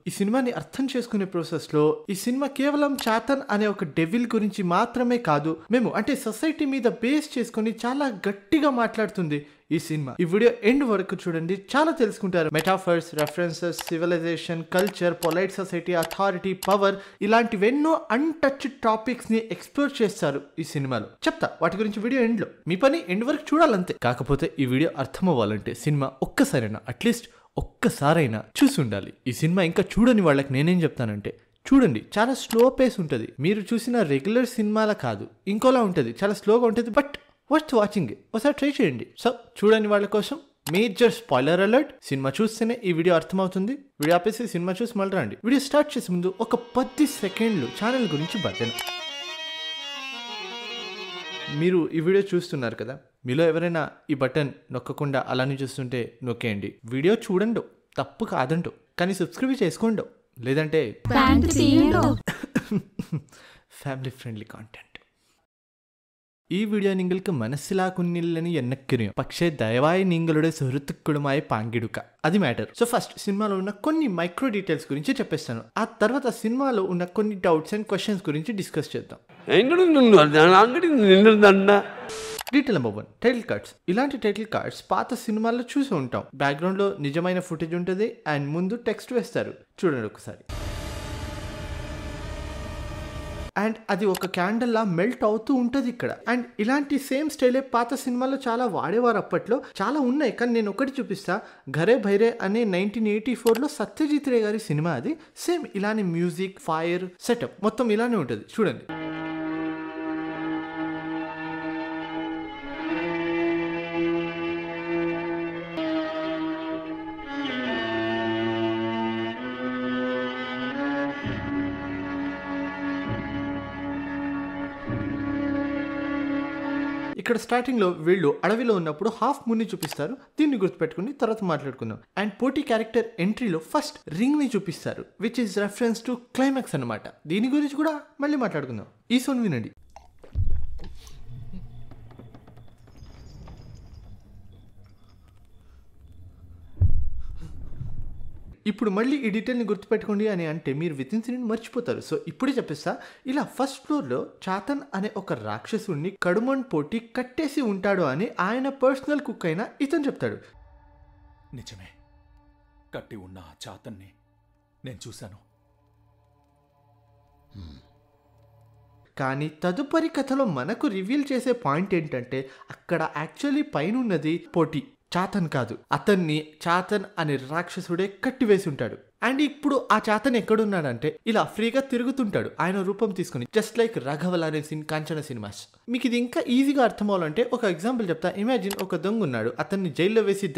ఈ సినిమాని అర్థం చేసుకునే ప్రాసెస్ లో ఈ సినిమా కేవలం చాతన్ అనే ఒక డెవిల్ గురించి మాత్రమే కాదు, మేము అంటే సొసైటీ మీద బేస్ చేసుకుని చాలా గట్టిగా మాట్లాడుతుంది ఈ సినిమా. ఈ వీడియో ఎండ్ వరకు చూడండి, చాలా తెలుసుకుంటారు. Metaphors, references, civilization, culture, polite society, authority, power, ఇలాంటివెన్నో అన్టచ్డ్ టాపిక్స్ ని ఎక్స్ప్లోర్ చేస్తారు ఈ సినిమాలో. చెప్తా వాటి గురించి వీడియో ఎండ్ లో. మీ పని ఎండ్ వరకు చూడాలంతే. కాకపోతే ఈ వీడియో అర్థం అవ్వాలంటే సినిమా ఒక్కసారైనా అట్లీస్ట్ ఒక్కసారైనా చూసి ఉండాలి. ఈ సినిమా ఇంకా చూడని వాళ్ళకి నేనేం చెప్తానంటే చూడండి, చాలా స్లో పేస్ ఉంటుంది. మీరు చూసిన రెగ్యులర్ సినిమాల కాదు, ఇంకోలా ఉంటుంది, చాలా స్లోగా ఉంటుంది. బట్ వర్త్ వాచింగ్, ఒకసారి ట్రై చేయండి. సో చూడని వాళ్ళ కోసం మేజర్ స్పాయిలర్ అలర్ట్. సినిమా చూస్తేనే ఈ వీడియో అర్థమవుతుంది. వీడియో ఆపేసి సినిమా చూసి మళ్ళీ రండి. వీడియో స్టార్ట్ చేసే ముందు ఒక 10 సెకండ్లు ఛానల్ గురించి భజన. మీరు ఈ వీడియో చూస్తున్నారు కదా, మీలో ఎవరైనా ఈ బటన్ నొక్కకుండా అలానే చూస్తుంటే నొక్కేయండి. వీడియో చూడండి, తప్పు కాదంటో, కానీ సబ్స్క్రైబ్ చేసుకోండి, లేదంటే ఫ్యామిలీ ఫ్రెండ్లీ కాంటెంట్. ഈ വീഡിയോ നിങ്ങൾക്ക് മനസ്സിലാക്കുന്നില്ലെന്ന് എന്നക്കറിയാം, പക്ഷേ ദയവായി നിങ്ങളുടെ സുഹൃത്തുക്കളുമായി പങ്കിടുക, అది మ్యాటర్. సో ఫస్ట్ సినిమాలో ఉన్న కొన్ని మైక్రో డీటెయిల్స్ గురించి చెప్పేస్తాను. ఆ తర్వాత సినిమాలో ఉన్న కొన్ని డౌట్స్ అండ్ క్వశ్చన్స్ గురించి డిస్కస్ చేద్దాం. Detail number 1, title cards. ఇలాంటి టైటిల్ కార్డ్స్ పాత సినిమాల్లో చూసి ఉంటాం. బ్యాక్గ్రౌండ్ లో నిజమైన ఫుటేజ్ ఉంటుంది అండ్ ముందు టెక్స్ట్ వేస్తారు. చూడండి ఒకసారి. అండ్ అది ఒక క్యాండిల్ లా మెల్ట్ అవుతూ ఉంటుంది ఇక్కడ. అండ్ ఇలాంటి సేమ్ స్టైలే పాత సినిమాలో చాలా వాడేవారు. అప్పట్లో చాలా ఉన్నాయి, కానీ నేను ఒకటి చూపిస్తా. ఘరే భైరే అనే 1984లో సత్యజిత్ రే గారి సినిమా. అది సేమ్ ఇలానే మ్యూజిక్, ఫైర్, సెటప్ మొత్తం ఇలానే ఉంటుంది. చూడండి. ఇక్కడ స్టార్టింగ్ లో వీళ్ళు అడవిలో ఉన్నప్పుడు హాఫ్ మూన్ ని చూపిస్తారు. దీన్ని గుర్తుపెట్టుకుని తర్వాత మాట్లాడుకుందాం. అండ్ పోటీ క్యారెక్టర్ ఎంట్రీలో ఫస్ట్ రింగ్ ని చూపిస్తారు, which is reference to climax అన్నమాట. దీని గురించి కూడా మళ్ళీ మాట్లాడుకుందాం. ఈ సౌండ్ వినండి. ఇప్పుడు మళ్ళీ ఈ డీటెయిల్ని గుర్తుపెట్టుకోండి అని అంటే మీరు విత్ ఇన్ సీన్ మర్చిపోతారు. సో ఇప్పుడే చెప్పేస్తా. ఇలా ఫస్ట్ ఫ్లోర్లో చాతన్ అనే ఒక రాక్షసుడిని కడుమన్ పోటీ కట్టేసి ఉంటాడు అని ఆయన పర్సనల్ కుక్ అయిన ఇతను చెప్తాడు. నిజమే, కట్టి ఉన్న చాతన్ని నేను చూశాను. కానీ తదుపరి కథలో మనకు రివీల్ చేసే పాయింట్ ఏంటంటే అక్కడ యాక్చువల్లీ పైన ఉన్నది పోటీ, చాతన్ కాదు. అతన్ని చాతన్ అనే రాక్షసుడే కట్టివేసి ఉంటాడు. అండ్ ఇప్పుడు ఆ చాతన్ ఎక్కడున్నాడంటే ఇలా ఫ్రీగా తిరుగుతుంటాడు ఆయన రూపం తీసుకుని, జస్ట్ లైక్ రాఘవల్ అనే కాంచన సినిమాస్. మీకు ఇది ఇంకా ఈజీగా అర్థం అవ్వాలంటే ఒక ఎగ్జాంపుల్ చెప్తా. ఇమాజిన్ ఒక దొంగ ఉన్నాడు, అతన్ని జైల్లో వేసి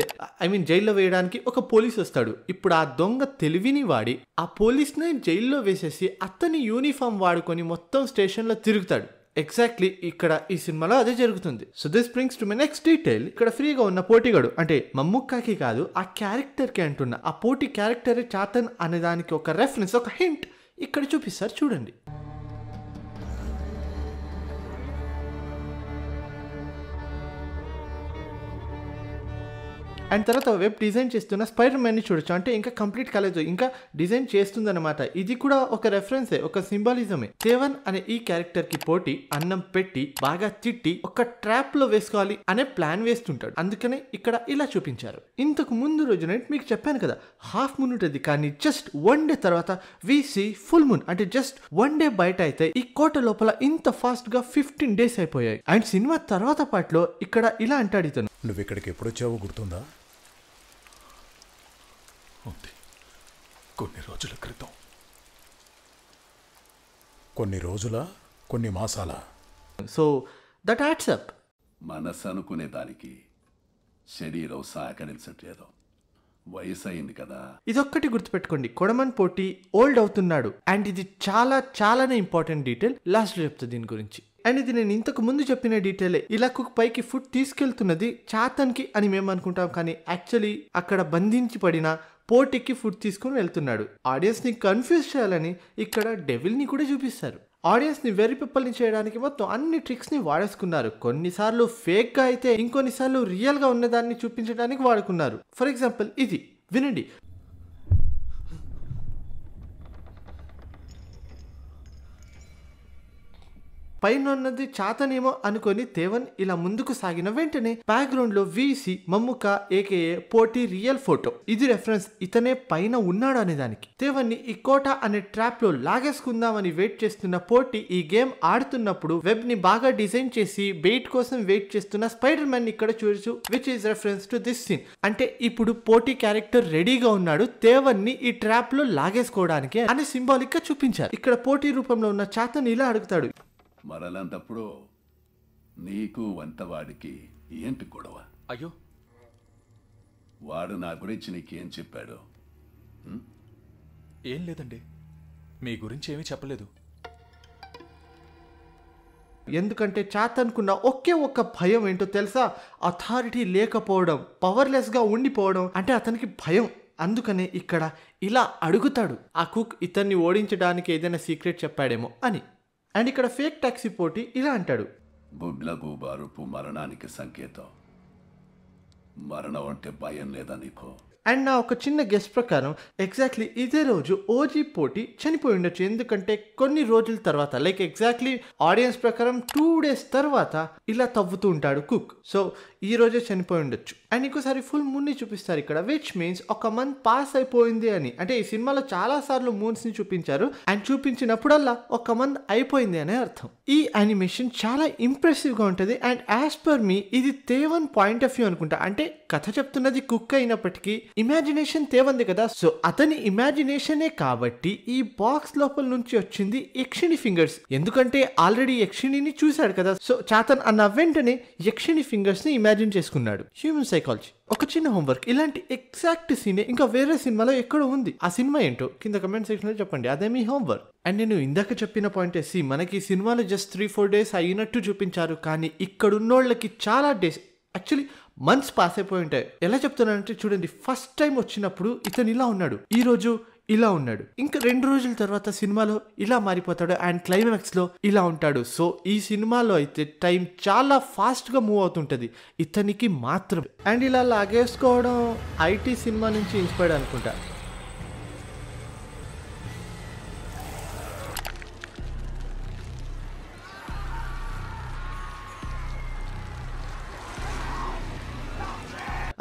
జైల్లో వేయడానికి ఒక పోలీస్ వస్తాడు. ఇప్పుడు ఆ దొంగ తెలివిని వాడి ఆ పోలీస్ ని జైల్లో వేసేసి అతని యూనిఫామ్ వాడుకొని మొత్తం స్టేషన్ లో తిరుగుతాడు. ఎగ్జాక్ట్లీ ఇక్కడ ఈ సినిమాలో అదే జరుగుతుంది. So this brings to my next detail. ఇక్కడ ఫ్రీగా ఉన్న పోటీగాడు అంటే మమ్ముక్కాకి కాదు, ఆ క్యారెక్టర్ కి అంటున్నా. ఆ పోటీ క్యారెక్టర్ చాతన్ అనే దానికి ఒక రెఫరెన్స్, ఒక హింట్ ఇక్కడ చూపిస్తారు. చూడండి. అండ్ తర్వాత వెబ్ డిజైన్ చేస్తున్న స్పైడర్ మ్యాన్ ని చూడొచ్చు. అంటే ఇంకా కంప్లీట్ కాలేదు, ఇంకా డిజైన్ చేస్తుందన్నమాట. ఇది కూడా ఒక రెఫరెన్సే, ఒక సింబాలిజమే. దేవన్ అనే ఈ క్యారెక్టర్ కి పోటీ అన్నం పెట్టి బాగా తిట్టి ఒక ట్రాప్ లో వేసుకోవాలి అనే ప్లాన్ వేస్తుంటాడు. అందుకనే ఇక్కడ ఇలా చూపించారు. ఇంతకు ముందు రోజు నైట్ మీకు చెప్పాను కదా, హాఫ్ మూన్ ఉంటుంది, కానీ జస్ట్ 1 డే తర్వాత వి సీ ఫుల్ మూన్. అంటే జస్ట్ 1 డే బయట అయితే ఈ కోట లోపల ఇంత ఫాస్ట్ గా 15 డేస్ అయిపోయాయి. అండ్ సినిమా తర్వాత పాటలో ఇక్కడ ఇలా అంటాడు ఇతను. నువ్వు ఇక్కడికి ఎప్పుడు వచ్చావో గుర్తుందా? ఉంది, కొన్ని రోజుల క్రితం. కొన్ని రోజుల, కొన్ని మాసాల. So that adds up. మనసు అనుకునే దానికి శరీరం సహకరించట్లేదు. వయసు అయింది కదా. ఇదొక్కటి గుర్తుపెట్టుకోండి, కొడమన్ పోటీ ఓల్డ్ అవుతున్నాడు. అండ్ ఇది చాలానే ఇంపార్టెంట్ డీటెయిల్. లాస్ట్ లో చెప్తా దీని గురించి. అండ్ ఇది నేను ఇంతకు ముందు చెప్పిన డీటెయిలే. ఇలా కుక్ పైకి ఫుడ్ తీసుకెళ్తున్నది చాతన్ కి అని మేము అనుకుంటాం, కానీ యాక్చువల్లీ అక్కడ బంధించి పడిన పోటీకి ఫుడ్ తీసుకుని వెళ్తున్నాడు. ఆడియన్స్ ని కన్ఫ్యూజ్ చేయాలని ఇక్కడ డెవిల్ ని కూడా చూపిస్తారు. ఆడియన్స్ ని వెర్రి పిప్పల్ని చేయడానికి మొత్తం అన్ని ట్రిక్స్ ని వాడేసుకున్నారు. కొన్నిసార్లు ఫేక్ గా అయితే, ఇంకొన్నిసార్లు రియల్ గా ఉన్నదాన్ని చూపించడానికి వాడుకున్నారు. ఫర్ ఎగ్జాంపుల్ ఇది వినండి. పైన ఉన్నది చాతనేమో అనుకొని తేవన్ ఇలా ముందుకు సాగిన వెంటనే బ్యాక్గ్రౌండ్ లో వీసి మమ్ముక ఏకేఏ పోటీ రియల్ ఫోటో. ఇది రెఫరెన్స్ ఇతనే పైన ఉన్నాడు అనే దానికి. తేవన్ని ఈ కోట అనే ట్రాప్ లో లాగేసుకుందామని వెయిట్ చేస్తున్న పోటీ ఈ గేమ్ ఆడుతున్నప్పుడు వెబ్ ని బాగా డిజైన్ చేసి బెయిట్ కోసం వెయిట్ చేస్తున్న స్పైడర్ మ్యాన్ ఇక్కడ చూడొచ్చు, which is reference to this scene. అంటే ఇప్పుడు పోటీ క్యారెక్టర్ రెడీగా ఉన్నాడు తేవన్ని ఈ ట్రాప్ లో లాగేసుకోవడానికి అని సింబాలిక్ గా చూపించారు. ఇక్కడ పోటీ రూపంలో ఉన్న చాతన్ ఇలా అడుగుతాడు, మరలంటప్పుడు నీకు వంటవాడికి ఏంటి గొడవ? అయ్యో, వాడు నా గురించి నీకేం చెప్పాడు? ఏం లేదండి, మీ గురించి ఏమీ చెప్పలేదు. ఎందుకంటే చాతన్కున్న ఒకే ఒక్క భయం ఏంటో తెలుసా? అథారిటీ లేకపోవడం, పవర్లెస్ గా ఉండిపోవడం అంటే అతనికి భయం. అందుకనే ఇక్కడ ఇలా అడుగుతాడు, ఆ కుక్ ఇతన్ని ఓడించడానికి ఏదైనా సీక్రెట్ చెప్పాడేమో అని. అండ్ ఇక్కడ ఫేక్ టాక్సీ పోటీ ఇలా అంటాడు, బుబ్లగు బారుపు మరణానికి సంకేతం. మరణం అంటే భయం లేదా నీకు? అండ్ నా ఒక చిన్న గెస్ ప్రకారం ఎగ్జాక్ట్లీ ఇదే రోజు ఓజీ పోటీ చనిపోయి ఉండొచ్చు. ఎందుకంటే కొన్ని రోజుల తర్వాత, లైక్ ఎగ్జాక్ట్లీ ఆడియన్స్ ప్రకారం 2 days తర్వాత ఇలా తవ్వుతూ ఉంటాడు కుక్. సో ఈ రోజే చనిపోయి ఉండొచ్చు. అండ్ ఇంకోసారి ఫుల్ మూన్ ని చూపిస్తారు ఇక్కడ, విచ్ మీన్స్ ఒక మంత్ పాస్ అయిపోయింది అని. అంటే ఈ సినిమాలో చాలా సార్లు మూన్స్ ని చూపించారు అండ్ చూపించినప్పుడల్లా ఒక మంత్ అయిపోయింది అనే అర్థం. ఈ యానిమేషన్ చాలా ఇంప్రెసివ్ గా ఉంటుంది. అండ్ యాజ్ పర్ మీ ఇది తేవన్ పాయింట్ ఆఫ్ వ్యూ అనుకుంటా. అంటే కథ చెప్తున్నది కుక్ అయినప్పటికీ ఇమాజినేషన్ తేవంది కదా, సో అతని ఇమాజినేషనే కాబట్టి ఈ బాక్స్ లోపల నుంచి వచ్చింది యక్షిణి ఫింగర్స్. ఎందుకంటే ఆల్రెడీ యక్షిణిని చూశాడు కదా, సో చాతన్ అన్న వెంటనే యక్షిణి ఫింగర్స్ ని ఇమాజిన్ చేసుకున్నాడు. Human psychology. ఒక చిన్న హోంవర్క్, ఇలాంటి ఎగ్జాక్ట్ సీనే ఇంకా వేరే సినిమాలో ఎక్కడో ఉంది. ఆ సినిమా ఏంటో కింద కమెంట్ సెక్షన్ లో చెప్పండి, అదే మీ హోంవర్క్. అండ్ నేను ఇందాక చెప్పిన పాయింట్ వేసి మనకి ఈ సినిమాలో జస్ట్ 3-4 days అయినట్టు చూపించారు, కానీ ఇక్కడున్నోళ్ళకి చాలా డేస్, యాక్చువల్లీ మంత్స్ పాస్ అయిపోయి ఉంటాయి. ఎలా చెప్తున్నానంటే చూడండి, ఫస్ట్ టైం వచ్చినప్పుడు ఇతను ఇలా ఉన్నాడు, ఈ రోజు ఇలా ఉన్నాడు, ఇంకా 2 రోజుల తర్వాత సినిమాలో ఇలా మారిపోతాడు అండ్ క్లైమాక్స్ లో ఇలా ఉంటాడు. సో ఈ సినిమాలో అయితే టైం చాలా ఫాస్ట్ గా మూవ్ అవుతుంటది ఇతనికి మాత్రం. అండ్ ఇలా లాగేసుకోవడం ఐటీ సినిమా నుంచి ఇన్స్పైర్డ్ అనుకుంటా.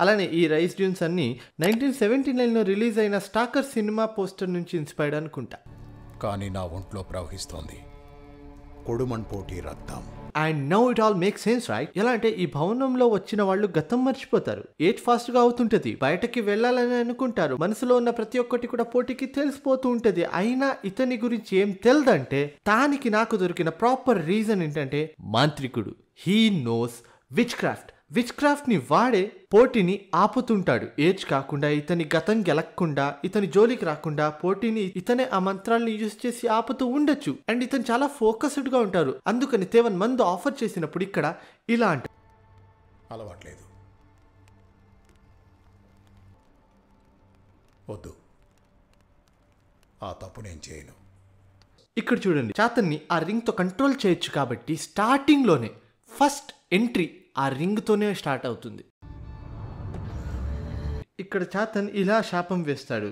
అలానే ఈ రైస్ డ్యూన్స్ అన్ని 1979లో రిలీజ్ అయిన స్టాకర్ సినిమా పోస్టర్ నుంచి ఇన్స్పైర్డ్ అనుకుంటా. కానీ నా ఒంట్లో ప్రవహిస్తోంది కొడుమన్ పోటీ రక్తం. And now it all make sense right? ఎలా అంటే ఈ భవనంలో వచ్చిన వాళ్ళు గతం మర్చిపోతారు, ఏజ్ ఫాస్ట్ గా అవుతుంటది, బయటకి వెళ్ళాలని అనుకుంటారు, మనసులో ఉన్న ప్రతి ఒక్కటి కూడా పోటీకి తెలిసిపోతూ ఉంటది. అయినా ఇతని గురించి ఏం తెలియదంటే దానికి నాకు దొరికిన ప్రాపర్ రీజన్ ఏంటంటే మాంత్రికుడు. హీ నోస్ విచ్ క్రాఫ్ట్ ని వాడే పోటీని ఆపుతుంటాడు. ఏజ్ కాకుండా, ఇతని గతం గెలక్కుండా, ఇతని జోలికి రాకుండా పోటీని ఇతనే ఆ మంత్రాలను యూజ్ చేసి ఆపుతూ ఉండొచ్చు. అండ్ ఇతను చాలా ఫోకస్డ్ గా ఉంటారు. అందుకని తేవన్ మందు ఆఫర్ చేసినప్పుడు ఇక్కడ ఇలా అంట, అలవాట్లేదు, వద్దు, ఆ తప్పు నేను చేయను. ఇక్కడ చూడండి, చాతన్ని ఆ రింగ్ తో కంట్రోల్ చేయొచ్చు కాబట్టి స్టార్టింగ్ లోనే ఫస్ట్ ఎంట్రీ ఆ రింగ్ తోనే స్టార్ట్ అవుతుంది. ఇక్కడ చాతన్ ఇలా శాపం వేస్తాడు,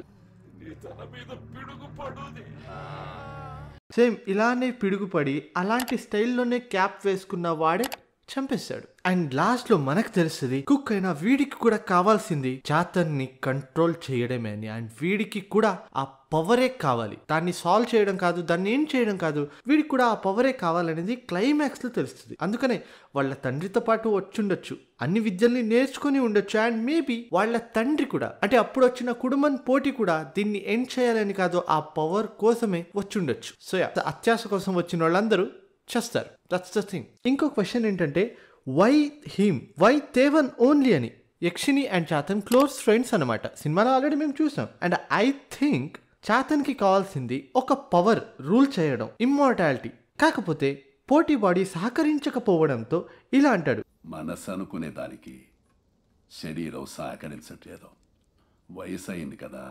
సేమ్ ఇలానే పిడుగుపడి అలాంటి స్టైల్లోనే క్యాప్ వేసుకున్న వాడే చంపేస్తాడు. అండ్ లాస్ట్ లో మనకు తెలుస్తుంది కుక్ అయినా వీడికి కూడా కావాల్సింది చాతన్ని కంట్రోల్ చేయడమే అని. అండ్ వీడికి కూడా ఆ పవరే కావాలి, దాన్ని సాల్వ్ చేయడం కాదు, దాన్ని ఏం చేయడం కాదు, వీడికి కూడా ఆ పవరే కావాలనేది క్లైమాక్స్ లో తెలుస్తుంది. అందుకనే వాళ్ళ తండ్రితో పాటు వచ్చుండొచ్చు, అన్ని విద్యల్ని నేర్చుకుని ఉండొచ్చు. అండ్ మేబీ వాళ్ళ తండ్రి కూడా, అంటే అప్పుడు వచ్చిన కుడుమన్ పోటీ కూడా దీన్ని ఎండ్ చేయాలని కాదు, ఆ పవర్ కోసమే వచ్చుండొచ్చు. సో అత్యాశ కోసం వచ్చిన వాళ్ళందరూ చేస్తారు. That's the thing. ఇంకో క్వశ్చన్ ఏంటంటే వై తేవన్ ఓన్లీ అని. యక్షిని అండ్ చాతన్ క్లోజ్ ఫ్రెండ్స్ అనమాట, సినిమాలో ఆల్రెడీ మేము చూసాం. అండ్ ఐ థింక్ చాతన్కి కావాల్సింది ఒక పవర్, రూల్ చేయడం, ఇమ్మార్టాలిటీ. కాకపోతే పోటీ బాడీ సహకరించకపోవడంతో ఇలా అంటాడు, మనసు అనుకునే దానికి శరీరం సహకరించట్లేదు, వయసు అయింది కదా.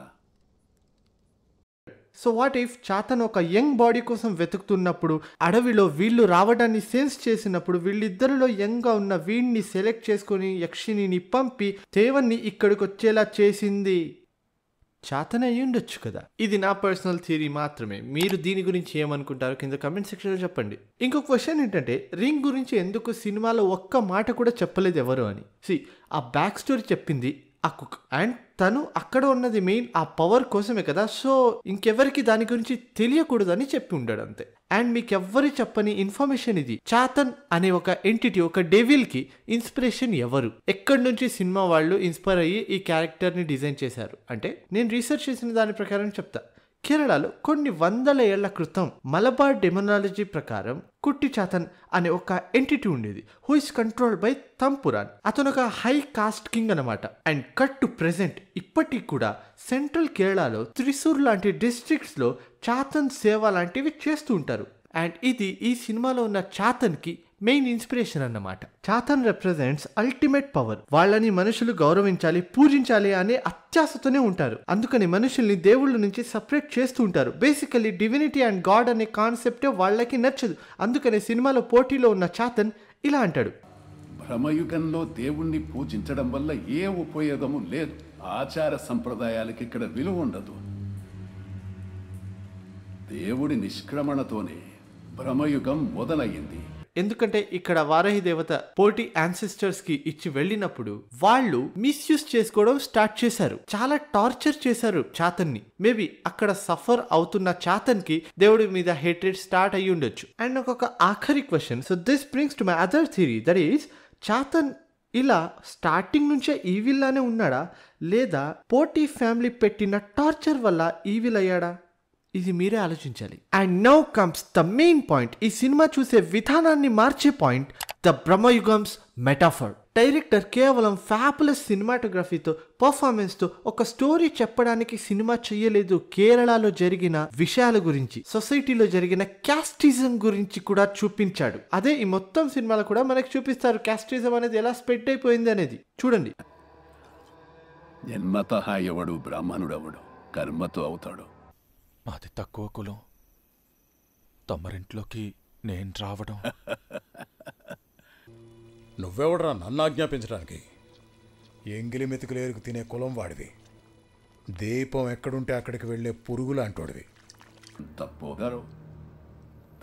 సో వాట్ ఇఫ్ చాతన్ ఒక యంగ్ బాడీ కోసం వెతుకుతున్నప్పుడు అడవిలో వీళ్ళు రావడాన్ని సెన్స్ చేసినప్పుడు వీళ్ళిద్దరిలో యంగ్ గా ఉన్న వీడిని సెలెక్ట్ చేసుకుని యక్షిణిని పంపి తేవన్ని ఇక్కడికి వచ్చేలా చేసింది. చాతన్ అయ్యి ఉండొచ్చు కదా. ఇది నా పర్సనల్ థియరీ మాత్రమే. మీరు దీని గురించి ఏమనుకుంటారో కింద కమెంట్ సెక్షన్లో చెప్పండి. ఇంకొక క్వశ్చన్ ఏంటంటే, రింగ్ గురించి ఎందుకు సినిమాలో ఒక్క మాట కూడా చెప్పలేదు ఎవరు అని. ఆ బ్యాక్ స్టోరీ చెప్పింది ఆ కుక్, అండ్ తను అక్కడ ఉన్నది మెయిన్ ఆ పవర్ కోసమే కదా. సో ఇంకెవరికి దాని గురించి తెలియకూడదని చెప్పి ఉండాడు అంతే. అండ్ మీకు ఎవ్వరి చెప్పని ఇన్ఫర్మేషన్ ఇది. చాతన్ అనే ఒక ఎంటిటీ, ఒక డెవిల్ కి ఇన్స్పిరేషన్ ఎవరు, ఎక్కడి నుంచి సినిమా వాళ్ళు ఇన్స్పైర్ అయ్యి ఈ క్యారెక్టర్ ని డిజైన్ చేశారు అంటే, నేను రీసెర్చ్ చేసిన దాని ప్రకారం చెప్తా. కేరళలో కొన్ని వందల ఏళ్ల క్రితం మలబార్ డెమనాలజీ ప్రకారం కుట్టి చాతన్ అనే ఒక ఎంటిటీ ఉండేది, హూ ఇస్ కంట్రోల్డ్ బై తంపురాన్. అతను ఒక హై కాస్ట్ కింగ్ అనమాట. అండ్ కట్ టు ప్రెసెంట్ ఇప్పటికి కూడా సెంట్రల్ కేరళలో త్రిశూర్ లాంటి డిస్ట్రిక్ట్స్ లో చాతన్ సేవ లాంటివి చేస్తూ ఉంటారు. అండ్ ఇది ఈ సినిమాలో ఉన్న చాతన్ కి మెయిన్ ఇన్స్పిరేషన్ అన్నమాట. చాతన్ రిప్రజెంట్స్ అల్టిమేట్ పవర్. వాళ్ళని మనుషులు గౌరవించాలి, పూజించాలి అనే అత్యాశతోనే ఉంటారు. అందుకని మనుషుల్ని దేవుళ్ళ నుంచి సపరేట్ చేస్తూ ఉంటారు. బేసికలీ డివినిటీ అండ్ గాడ్ అనే కాన్సెప్టే వాళ్ళకి నచ్చదు. అందుకని సినిమాలో పోటీలో ఉన్న చాతన్ ఇలా అంటాడు, భ్రమయుగంలో దేవుణ్ణి పూజించడం వల్ల ఏ ఉపయోగము లేదు. ఆచార సంప్రదాయాలకి ఇక్కడ విలువ ఉండదు. దేవుడి నిష్క్రమణతోనే భ్రమయుగం మొదలయ్యింది. ఎందుకంటే ఇక్కడ వారాహి దేవత పోటీ యాన్సిస్టర్స్ కి ఇచ్చి వెళ్ళినప్పుడు వాళ్ళు మిస్యూజ్ చేసుకోవడం స్టార్ట్ చేశారు. చాలా టార్చర్ చేశారు చాతన్ని. మేబీ అక్కడ సఫర్ అవుతున్న చాతన్ కి దేవుడి మీద హేట్రెడ్ స్టార్ట్ అయ్యి ఉండొచ్చు. అండ్ ఒక ఆఖరి question. So this brings to my other theory, that is Chathan ఇలా స్టార్టింగ్ నుంచే ఈవిల్ లానే ఉన్నాడా, లేదా పోటీ ఫ్యామిలీ పెట్టిన టార్చర్ వల్ల ఈవిల్ అయ్యాడా? ఇది మీరే ఆలోచించాలి. And now comes the main point. ఈ సినిమా చూసే విధానాన్ని మార్చే పాయింట్, ద బ్రహ్మయుగంస్ మెటాఫర్. డైరెక్టర్ కేవలం ఫ్యాబులస్ సినిమాటోగ్రఫీతో, పర్ఫార్మెన్స్ తో ఒక స్టోరీ చెప్పడానికి సినిమా చేయలేదు. కేరళలో జరిగిన విషయాల గురించి, సొసైటీలో జరిగిన క్యాస్టిజం గురించి కూడా చూపించాడు. అదే ఈ మొత్తం సినిమాలో కూడా మనకి చూపిస్తారు, క్యాస్టిజం అనేది ఎలా స్ప్రెడ్ అయిపోయింది అనేది. చూడండి, జన్మత ఎవడు బ్రాహ్మణుడెవడు కర్మతో అవుతాడు. మాది తక్కువ కులం, తమరింట్లోకి నేను రావడం. నువ్వెవడరా నన్ను ఆజ్ఞాపించడానికి? ఎంగిలి మెతుకులేరుకు తినే కులం వాడివి. దీపం ఎక్కడుంటే అక్కడికి వెళ్ళే పురుగు లాంటోడివి. తప్పుగారు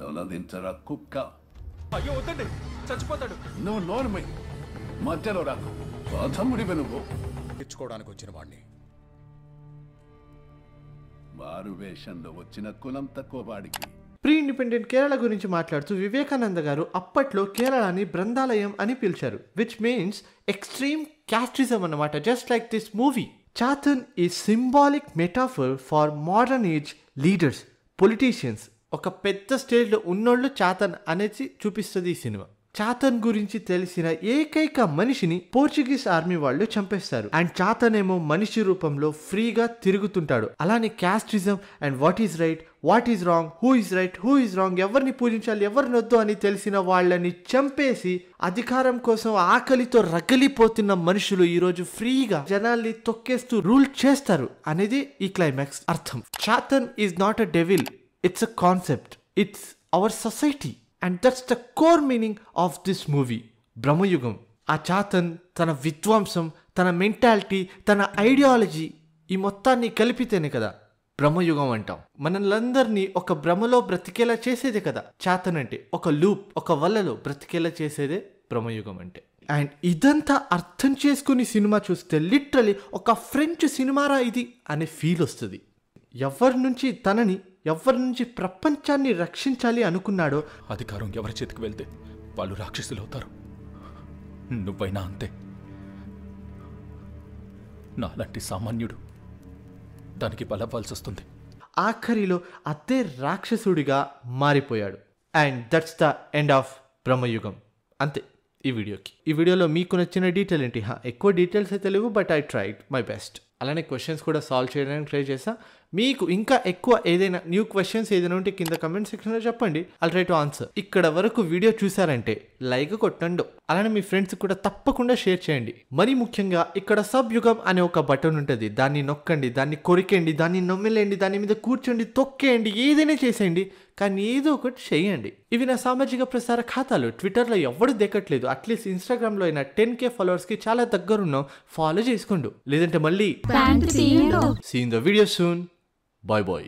తొలదించరా కుక్క. అయ్యో వద్దండి, చచ్చిపోతాడు. నువ్వు నోర్మై మధ్యలో రాకు. బాధముడివి నువ్వు. తెచ్చుకోవడానికి వచ్చిన వాడిని. మారు వేషంలో వచ్చిన కులం తక్కువ వాడికి. ప్రీ ఇండిపెండెంట్ కేరళ గురించి మాట్లాడుతూ వివేకానంద గారు అప్పట్లో కేరళని బృందాలయం అని పిలిచారు, విచ్ మీన్స్ ఎక్స్ట్రీమ్ క్యాస్టిజం అన్నమాట. Just like this movie. Chathan ఈ symbolic metaphor for modern age leaders, politicians. ఒక పెద్ద స్టేజ్లో ఉన్నోళ్ళు చాతన్ అనేది చూపిస్తుంది ఈ సినిమా. చాతన్ గురించి తెలిసిన ఏకైక మనిషిని పోర్చుగీస్ ఆర్మీ వాళ్ళు చంపేస్తారు. అండ్ చాతన్ ఏమో మనిషి రూపంలో ఫ్రీగా తిరుగుతుంటాడు. అలానే casteism and what is right, what is wrong, who is right, who is wrong, ఎవరిని పూజించాలి, ఎవరిని వద్దు అని తెలిసిన వాళ్ళని చంపేసి అధికారం కోసం ఆకలితో రగిలిపోతున్న మనుషులు ఈరోజు ఫ్రీగా జనాల్ని తొక్కేస్తూ రూల్ చేస్తారు అనేది ఈ క్లైమాక్స్ అర్థం. Chathan is not a devil, it's a concept, it's our society. And that's the core meaning of this movie, Brahmayugam. ఆ చాతన్ తన విధ్వంసం, తన మెంటాలిటీ, తన ఐడియాలజీ, ఈ మొత్తాన్ని కలిపితేనే కదా బ్రహ్మయుగం అంటాం. మనలందరినీ ఒక భ్రమలో బ్రతికేలా చేసేదే కదా చాతన్ అంటే. ఒక లూప్, ఒక వలలో బ్రతికేలా చేసేదే బ్రహ్మయుగం అంటే. అండ్ ఇదంతా అర్థం చేసుకుని సినిమా చూస్తే లిటరలీ ఒక ఫ్రెంచ్ సినిమారా ఇది అనే ఫీల్ వస్తుంది. ఎవరి నుంచి తనని, ఎవరి నుంచి ప్రపంచాన్ని రక్షించాలి అనుకున్నాడో, అధికారం ఎవరి చేతికి వెళ్తే వాళ్ళు రాక్షసులు అవుతారు. నువ్వైనా అంతే. నాలాంటి సామాన్యుడు దానికి బలవ్వాల్సి వస్తుంది. ఆఖరిలో అదే రాక్షసుడిగా మారిపోయాడు. And that's the end of Brahmayugam. అంతే ఈ వీడియోకి. ఈ వీడియోలో మీకు నచ్చిన డీటెయిల్ ఏంటి? ఎక్కువ డీటెయిల్స్ అయితే లేవు, but I tried my best. అలానే క్వశ్చన్స్ కూడా సాల్వ్ చేయడానికి ట్రై చేసా. మీకు ఇంకా ఎక్కువ ఏదైనా న్యూ క్వశ్చన్స్ ఏదైనా ఉంటే కింద కమెంట్ సెక్షన్లో చెప్పండి. I'll try to answer. ఇక్కడ వరకు వీడియో చూసారంటే లైక్ కొట్టండి, అలానే మీ ఫ్రెండ్స్ కూడా తప్పకుండా షేర్ చేయండి. మరి ముఖ్యంగా ఇక్కడ సబ్ యుగం అనే ఒక బటన్ ఉంటుంది, దాన్ని నొక్కండి, దాన్ని కొరికండి, దాన్ని నొమ్మిలేండి, దాని మీద కూర్చోండి, తొక్కేయండి, ఏదైనా చేసేయండి, కానీ ఏదో ఒకటి చేయండి. ఇవి నా సామాజిక ప్రసార ఖాతాలు. ట్విట్టర్లో ఎవడు దేకట్లేదు, అట్లీస్ట్ ఇన్స్టాగ్రామ్లో అయినా 10K ఫాలోవర్స్కి చాలా దగ్గరున్నాం, ఫాలో చేసుకోండు. లేదంటే మళ్ళీ see in the video soon. Bye bye.